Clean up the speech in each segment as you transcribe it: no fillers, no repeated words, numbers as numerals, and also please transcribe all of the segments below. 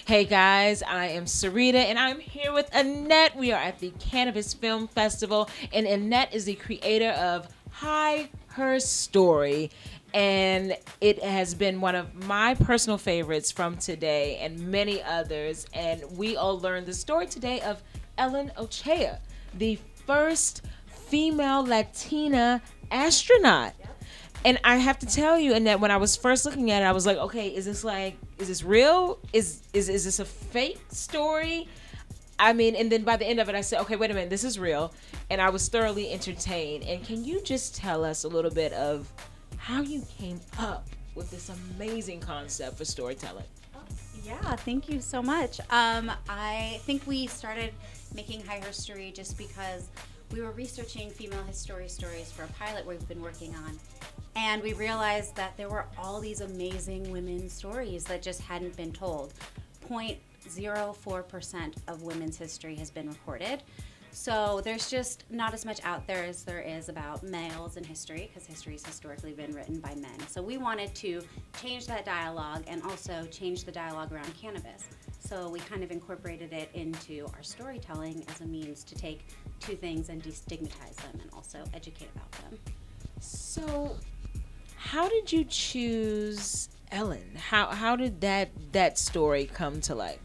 Hey guys, I am Sarita and I'm here with Annette. We are at the Cannabis Film Festival, and Annette is the creator of High Herstory. And it has been one of my personal favorites from today and many others. And we all learned the story today of Ellen Ochoa, the first female Latina astronaut. And I have to tell you, and that when I was first looking at it, I was like, okay, is this real? Is this a fake story? I mean, and then by the end of it, I said, okay, wait a minute, this is real. And I was thoroughly entertained. And can you just tell us a little bit of how you came up with this amazing concept for storytelling? Yeah, thank you so much. I think we started making High Herstory just because we were researching female history stories for a pilot we've been working on. And we realized that there were all these amazing women's stories that just hadn't been told. 0.04% of women's history has been recorded. So there's just not as much out there as there is about males in history, because history has historically been written by men. So we wanted to change that dialogue and also change the dialogue around cannabis. So we kind of incorporated it into our storytelling as a means to take two things and destigmatize them and also educate about them. So, how did you choose Ellen? How did that story come to life?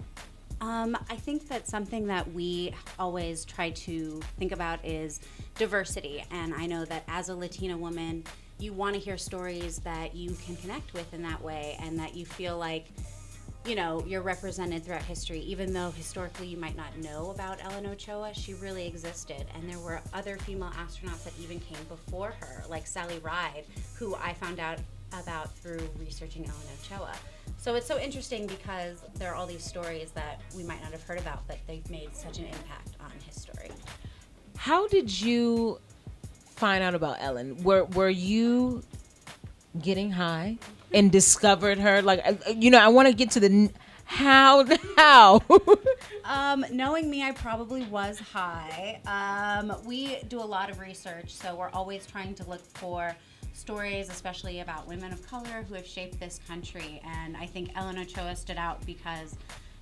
I think that something that we always try to think about is diversity. And I know that as a Latina woman, you want to hear stories that you can connect with in that way and that you feel like, you know, you're represented throughout history. Even though historically you might not know about Ellen Ochoa, she really existed. And there were other female astronauts that even came before her, like Sally Ride, who I found out about through researching Ellen Ochoa. So it's so interesting because there are all these stories that we might not have heard about, but they've made such an impact on history. How did you find out about Ellen? Were you getting high and discovered her? Like, I want to get to the how. Knowing me, I probably was high. We do a lot of research, so we're always trying to look for stories, especially about women of color who have shaped this country. And I think Ellen Ochoa stood out because,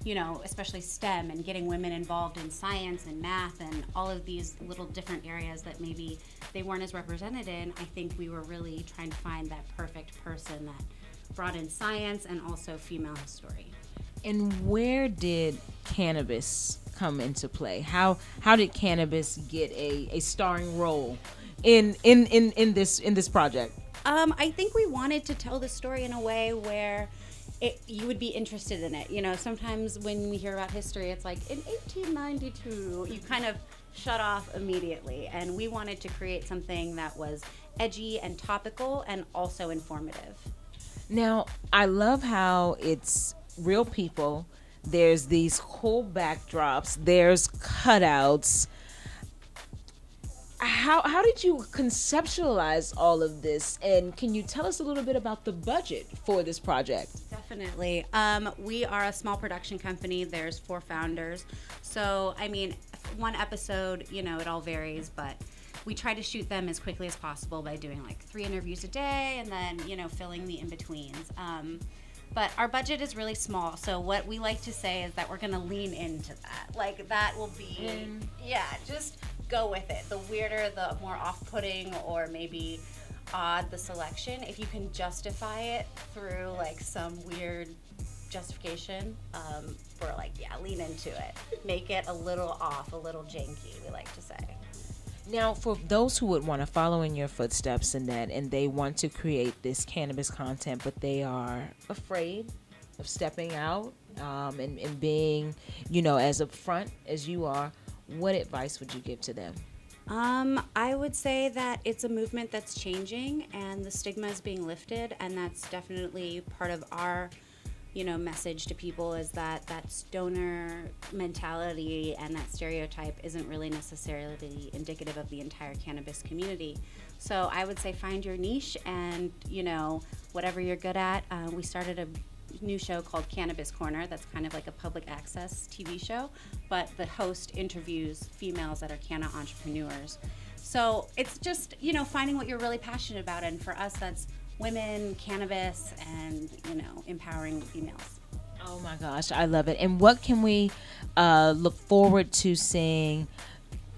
you know, especially STEM and getting women involved in science and math and all of these little different areas that maybe they weren't as represented in. I think we were really trying to find that perfect person that brought in science and also female history. And where did cannabis come into play? How did cannabis get a starring role in this project? I think we wanted to tell the story in a way where you would be interested in it. You know, sometimes when we hear about history, it's like in 1892, you kind of shut off immediately. And we wanted to create something that was edgy and topical and also informative. Now, I love how it's real people. There's these cool backdrops. There's cutouts. How did you conceptualize all of this? And can you tell us a little bit about the budget for this project? Definitely. We are a small production company. There's 4 founders. So, I mean, one episode, you know, it all varies, but we try to shoot them as quickly as possible by doing like 3 interviews a day and then, you know, filling the in-betweens. But our budget is really small, so what we like to say is that we're going to lean into that. Like, that will be, just go with it. The weirder, the more off-putting, or maybe odd the selection, if you can justify it through, like, some weird justification, we're like, lean into it. Make it a little off, a little janky, we like to say. Now, for those who would want to follow in your footsteps in that, and they want to create this cannabis content, but they are afraid of stepping out and being, you know, as upfront as you are, what advice would you give to them? I would say that it's a movement that's changing and the stigma is being lifted, and that's definitely part of our, you know, message to people, is that stoner mentality and that stereotype isn't really necessarily indicative of the entire cannabis community. So I would say find your niche and, you know, whatever you're good at. We started a new show called Cannabis Corner that's kind of like a public access TV show, but the host interviews females that are canna entrepreneurs. So it's just, you know, finding what you're really passionate about, and for us that's women, cannabis, and, you know, empowering females. Oh my gosh, I love it. And what can we look forward to seeing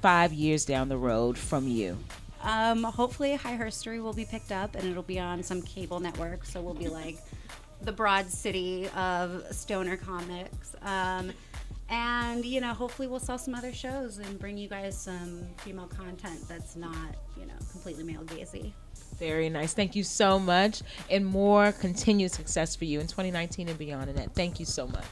5 years down the road from you? Hopefully, High Herstory will be picked up and it'll be on some cable network. So we'll be like the broad city of stoner comics. And, hopefully we'll sell some other shows and bring you guys some female content that's not, completely male gazy. Very nice. Thank you so much. And more continued success for you in 2019 and beyond, Annette. Thank you so much.